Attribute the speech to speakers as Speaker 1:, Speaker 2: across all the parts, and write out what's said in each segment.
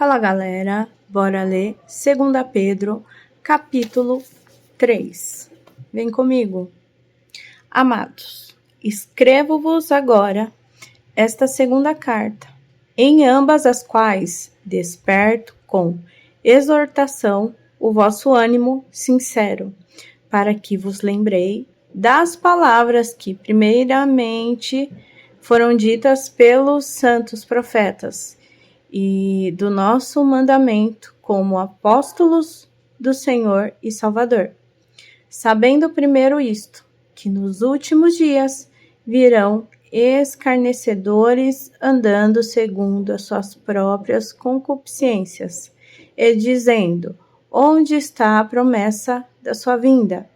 Speaker 1: Fala galera, bora ler 2 Pedro, capítulo 3. Vem comigo. Amados, escrevo-vos agora esta segunda carta, em ambas as quais desperto com exortação o vosso ânimo sincero, para que vos lembrei das palavras que primeiramente foram ditas pelos santos profetas, e do nosso mandamento como apóstolos do Senhor e Salvador. Sabendo primeiro isto, que nos últimos dias virão escarnecedores andando segundo as suas próprias concupiscências, e dizendo: onde está a promessa da sua vinda?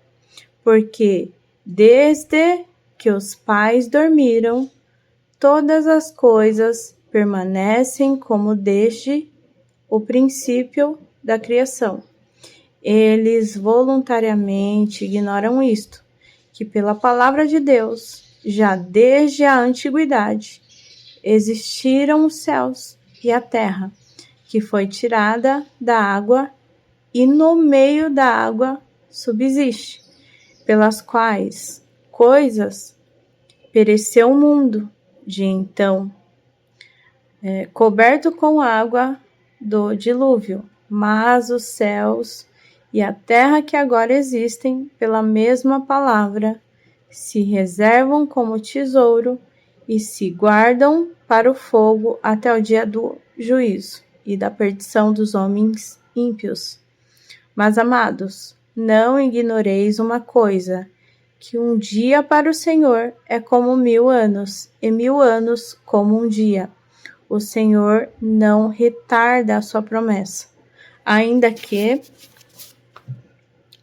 Speaker 1: Porque desde que os pais dormiram, todas as coisas permanecem como desde o princípio da criação. Eles voluntariamente ignoram isto, que pela palavra de Deus, já desde a antiguidade, existiram os céus e a terra, que foi tirada da água e no meio da água subsiste, pelas quais coisas pereceu o mundo de então, coberto com água do dilúvio, mas os céus e a terra que agora existem, pela mesma palavra, se reservam como tesouro e se guardam para o fogo até o dia do juízo e da perdição dos homens ímpios. Mas, amados, não ignoreis uma coisa, que um dia para o Senhor é como 1000 anos, e 1000 anos como um dia. O Senhor não retarda a sua promessa, ainda que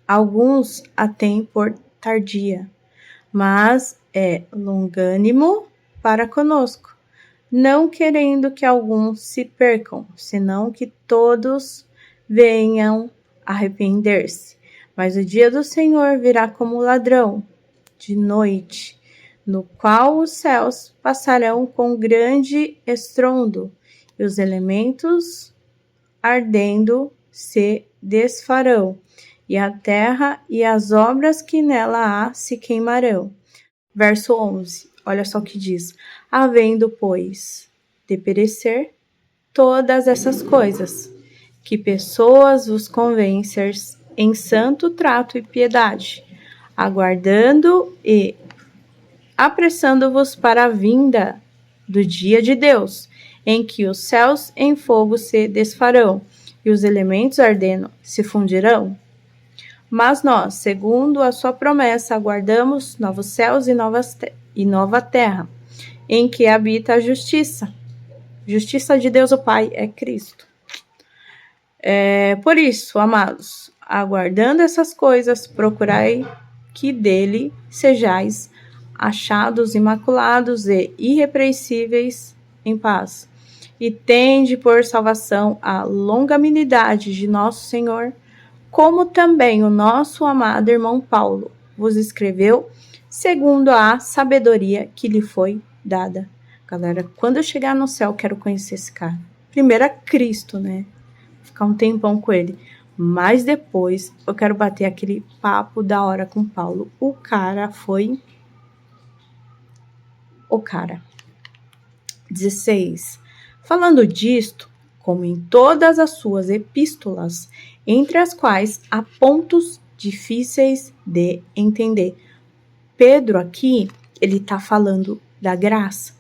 Speaker 1: alguns a têm por tardia, mas é longânimo para conosco, não querendo que alguns se percam, senão que todos venham arrepender-se. Mas o dia do Senhor virá como ladrão de noite, no qual os céus passarão com grande estrondo, e os elementos ardendo se desfarão, e a terra e as obras que nela há se queimarão. Verso 11, olha só o que diz: havendo, pois, de perecer todas essas coisas, que pessoas vos convencer em santo trato e piedade, aguardando e apressando-vos para a vinda do dia de Deus, em que os céus em fogo se desfarão e os elementos ardendo se fundirão. Mas nós, segundo a sua promessa, aguardamos novos céus e nova terra, em que habita a justiça. Justiça de Deus o Pai é Cristo. Por isso, amados, aguardando essas coisas, procurai que dele sejais achados imaculados e irrepreensíveis em paz, e tende por salvação a longanimidade de nosso Senhor, como também o nosso amado irmão Paulo vos escreveu, segundo a sabedoria que lhe foi dada. Galera, quando eu chegar no céu, eu quero conhecer esse cara. Primeiro a Cristo, né? Ficar um tempão com ele. Mas depois eu quero bater aquele papo da hora com Paulo. O cara foi... O cara. 16. Falando disto, como em todas as suas epístolas, entre as quais há pontos difíceis de entender. Pedro aqui, ele está falando da graça.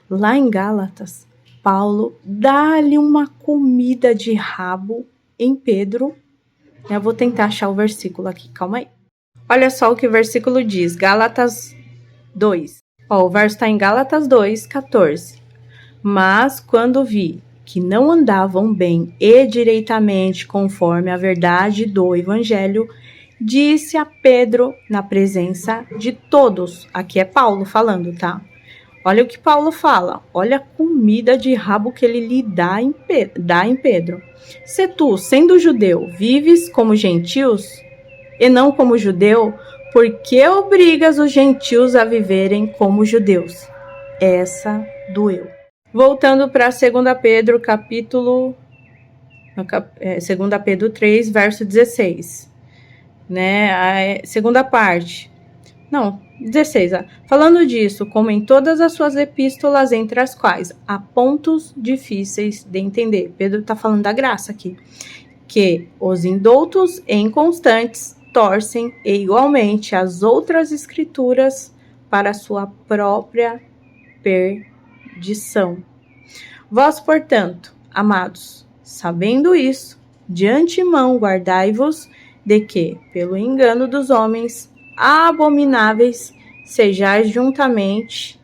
Speaker 1: Lá em Gálatas, Paulo dá-lhe uma comida de rabo em Pedro. Eu vou tentar achar o versículo aqui, calma aí. Olha só o que o versículo diz, Gálatas 2. O verso está em Gálatas 2, 14. Mas quando vi que não andavam bem e direitamente conforme a verdade do Evangelho, disse a Pedro na presença de todos. Aqui é Paulo falando, tá? Olha o que Paulo fala. Olha a comida de rabo que ele lhe dá em Pedro. Se tu, sendo judeu, vives como gentios e não como judeu, por que obrigas os gentios a viverem como judeus? Essa doeu. Voltando para 2 Pedro, capítulo Segunda Pedro 3, verso 16, né? A segunda parte. Não, 16. Falando disso, como em todas as suas epístolas, entre as quais há pontos difíceis de entender. Pedro está falando da graça aqui. Que os indoutos e inconstantes torcem igualmente as outras escrituras para sua própria perdição. Vós, portanto, amados, sabendo isso, de antemão guardai-vos de que, pelo engano dos homens abomináveis, sejais juntamente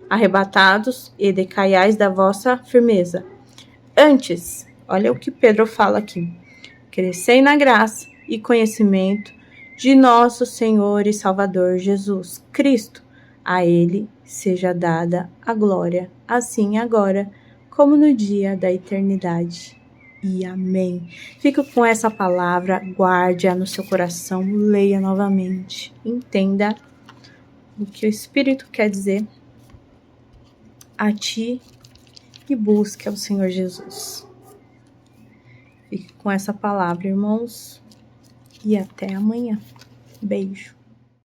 Speaker 1: arrebatados e decaiais da vossa firmeza. Antes, olha o que Pedro fala aqui, crescei na graça e conhecimento de nosso Senhor e Salvador Jesus Cristo. A Ele seja dada a glória, assim agora, como no dia da eternidade. E amém. Fico com essa palavra, guarde-a no seu coração, leia novamente, entenda o que o Espírito quer dizer a ti e busque ao Senhor Jesus. Fique com essa palavra, irmãos, e até amanhã. Beijo.